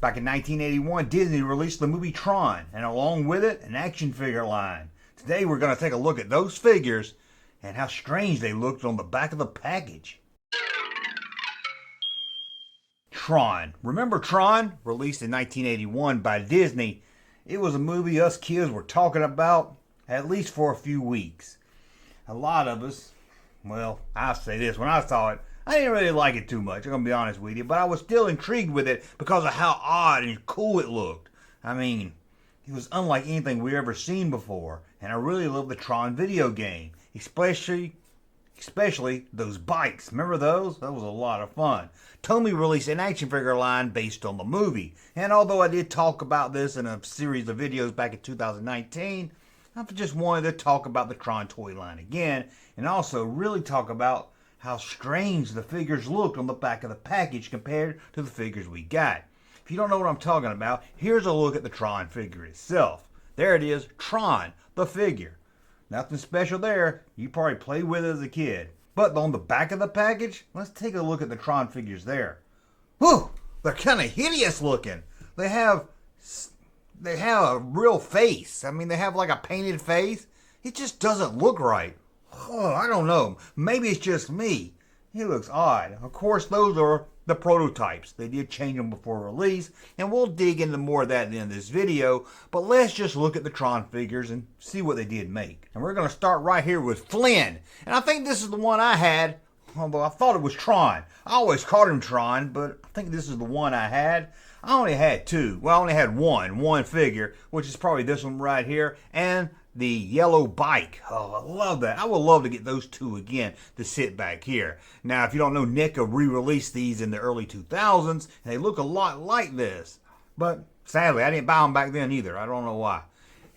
Back in 1981, Disney released the movie Tron, and along with it, an action figure line. Today we're going to take a look at those figures and how strange they looked on the back of the package. Tron. Remember Tron? Released in 1981 by Disney. It was a movie us kids were talking about at least for a few weeks. A lot of us, well, I'll say this, when I saw it, I didn't really like it too much, I'm going to be honest with you, but I was still intrigued with it because of how odd and cool it looked. I mean, it was unlike anything we ever seen before, and I really loved the Tron video game, especially those bikes. Remember those? That was a lot of fun. Tomy released an action figure line based on the movie, and although I did talk about this in a series of videos back in 2019, I just wanted to talk about the Tron toy line again, and also really talk about how strange the figures looked on the back of the package compared to the figures we got. If you don't know what I'm talking about, here's a look at the Tron figure itself. There it is, Tron, the figure. Nothing special there. You probably played with it as a kid. But on the back of the package, let's take a look at the Tron figures there. Whew, they're kind of hideous looking. They have a real face. I mean, they have like a painted face. It just doesn't look right. Oh, I don't know. Maybe it's just me. He looks odd. Of course, those are the prototypes. They did change them before release, and we'll dig into more of that at the end of this video, but let's just look at the Tron figures and see what they did make. And we're going to start right here with Flynn. And I think this is the one I had, although I thought it was Tron. I always called him Tron, but I think this is the one I had. I only had two. Well, I only had one figure, which is probably this one right here, and the yellow bike. Oh, I love that. I would love to get those two again to sit back here. Now, if you don't know, NECA re-released these in the early 2000s, and they look a lot like this. But sadly, I didn't buy them back then either. I don't know why.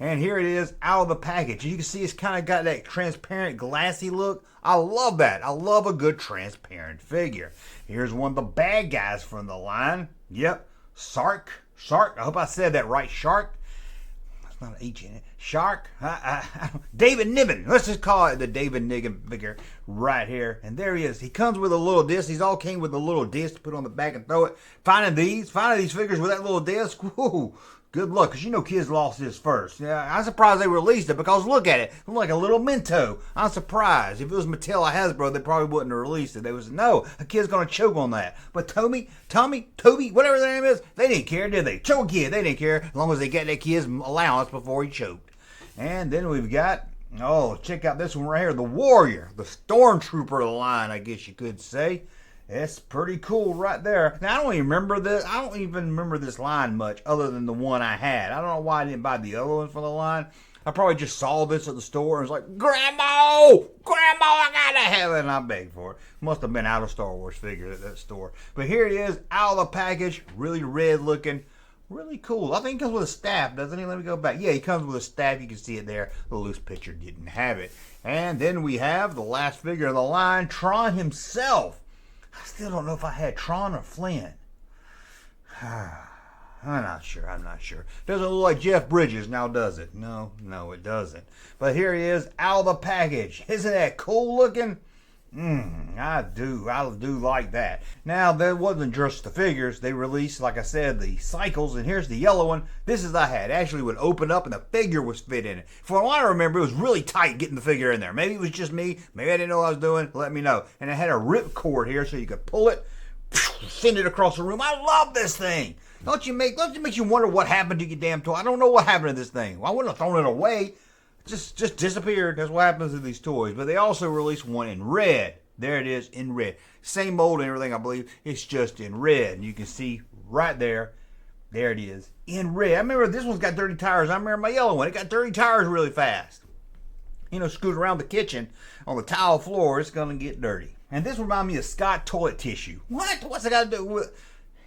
And here it is out of the package. You can see it's kind of got that transparent, glassy look. I love that. I love a good transparent figure. Here's one of the bad guys from the line. Yep, Shark. I hope I said that right, Shark. Not an H in it. Shark. David Niven. Let's just call it the David Niven figure right here. And there he is. He comes with a little disc. These all came with a little disc to put on the back and throw it. Finding these figures with that little disc. Whoo, good luck, because you know kids lost this first. Yeah, I'm surprised they released it, because look at it. It looked like a little Mento. I'm surprised. If it was Mattel or Hasbro, they probably wouldn't have released it. They was, no, a kid's going to choke on that. But Toby, whatever their name is, they didn't care, did they? Choke a kid, they didn't care, as long as they got that kid's allowance before he choked. And then we've got, oh, check out this one right here, the Warrior, the Stormtrooper of the line, I guess you could say. It's pretty cool right there. Now, I don't even remember this. I don't even remember this line much other than the one I had. I don't know why I didn't buy the other one for the line. I probably just saw this at the store and was like, Grandma, I gotta have it. And I begged for it. Must have been out of Star Wars figures at that store. But here it is, out of the package. Really red looking. Really cool. I think he comes with a staff, doesn't he? Let me go back. Yeah, he comes with a staff. You can see it there. The loose picture didn't have it. And then we have the last figure of the line, Tron himself. I still don't know if I had Tron or Flynn. I'm not sure. Doesn't look like Jeff Bridges now, does it? No, it doesn't. But here he is, out of the package. Isn't that cool looking? I do like that. Now, that wasn't just the figures. They released, like I said, the cycles, and here's the yellow one. This is I had. Actually would open up and the figure was fit in it. For what I remember, it was really tight getting the figure in there. Maybe it was just me. Maybe I didn't know what I was doing. Let me know. And it had a rip cord here so you could pull it, send it across the room. I love this thing. Don't you make you wonder what happened to your damn toy? I don't know what happened to this thing. Well, I wouldn't have thrown it away. Just disappeared. That's what happens to these toys. But they also released one in red. There it is in red. Same mold and everything, I believe. It's just in red. And you can see right there. There it is in red. I remember this one's got dirty tires. I remember my yellow one. It got dirty tires really fast. You know, scoot around the kitchen on the tile floor. It's going to get dirty. And this reminds me of Scott toilet tissue. What? What's it got to do with...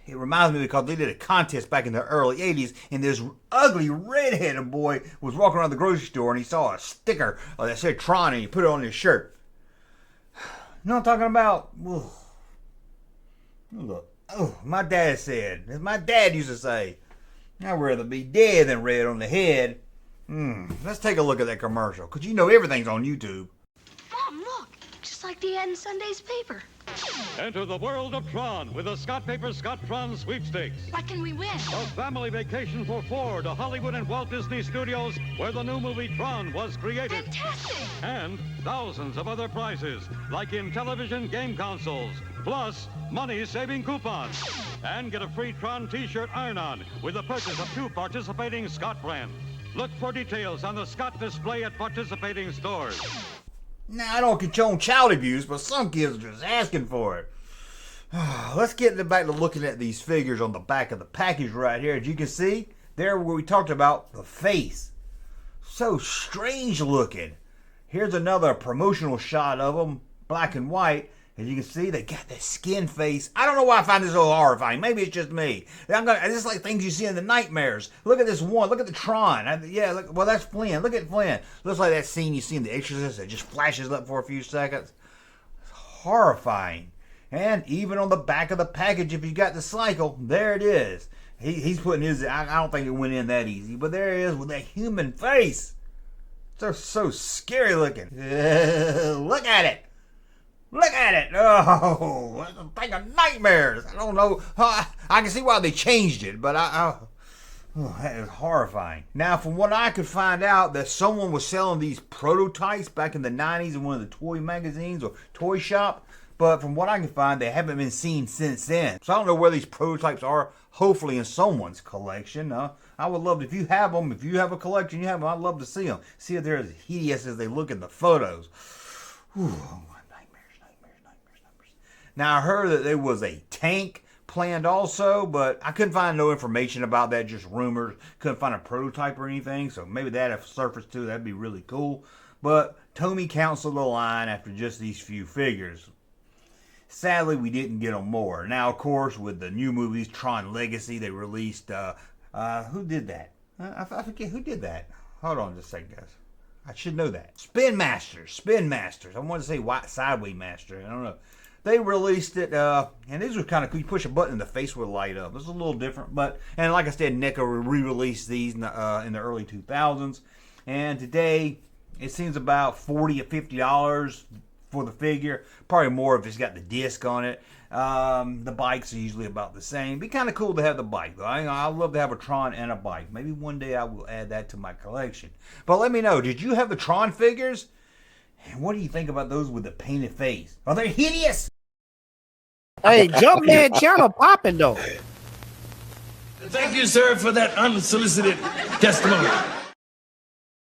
It reminds me because they did a contest back in the early 80s, and this ugly redheaded boy was walking around the grocery store, and he saw a sticker that said Tron, and he put it on his shirt. You know what I'm talking about? My dad used to say, I'd rather be dead than red on the head. Let's take a look at that commercial, because you know everything's on YouTube. Mom, look. Just just like the ad in Sunday's paper. Enter the world of Tron with the Scott Paper Scott Tron sweepstakes. What can we win? A family vacation for four to Hollywood and Walt Disney Studios, where the new movie Tron was created. Fantastic! And thousands of other prizes, like in television game consoles, plus money-saving coupons. And get a free Tron t-shirt iron-on with the purchase of 2 participating Scott brands. Look for details on the Scott display at participating stores. Now, I don't condone child abuse, but some kids are just asking for it. Let's get back to looking at these figures on the back of the package right here. As you can see, there where we talked about the face. So strange looking. Here's another promotional shot of them, black and white. As you can see, they got that skin face. I don't know why I find this so horrifying. Maybe it's just me. This is like things you see in the nightmares. Look at this one. Look at the Tron. Look, well, that's Flynn. Look at Flynn. Looks like that scene you see in The Exorcist that just flashes up for a few seconds. It's horrifying. And even on the back of the package, if you got the cycle, there it is. He's putting his... I don't think it went in that easy, but there he is with that human face. They're so scary looking. Look at it. Look at it! Oh, it's a thing of nightmares. I don't know. I can see why they changed it, but that is horrifying. Now, from what I could find out, that someone was selling these prototypes back in the 90s in one of the toy magazines or toy shop, but from what I can find, they haven't been seen since then. So I don't know where these prototypes are. Hopefully in someone's collection. I would love to, if you have them, if you have a collection, you have them, I'd love to see them. See if they're as hideous as they look in the photos. Whew. Now, I heard that there was a tank planned also, but I couldn't find no information about that, just rumors. Couldn't find a prototype or anything, so maybe that if surfaced too, that'd be really cool. But Tomy canceled the line after just these few figures. Sadly, we didn't get them more. Now, of course, with the new movies, Tron Legacy, they released, who did that? I forget who did that. Hold on just a second, guys. I should know that. Spin Masters. I wanted to say Sideway Master. I don't know. They released it, and this was kind of cool. You push a button and the face would light up. This is a little different, and like I said, NECA re-released these in the early 2000s. And today, it seems about $40 or $50 for the figure. Probably more if it's got the disc on it. The bikes are usually about the same. Be kind of cool to have the bike, though. I'd love to have a Tron and a bike. Maybe one day I will add that to my collection. But let me know, did you have the Tron figures? And what do you think about those with the painted face? Are they hideous? Hey, Junkman channel popping though. Thank you, sir, for that unsolicited testimony.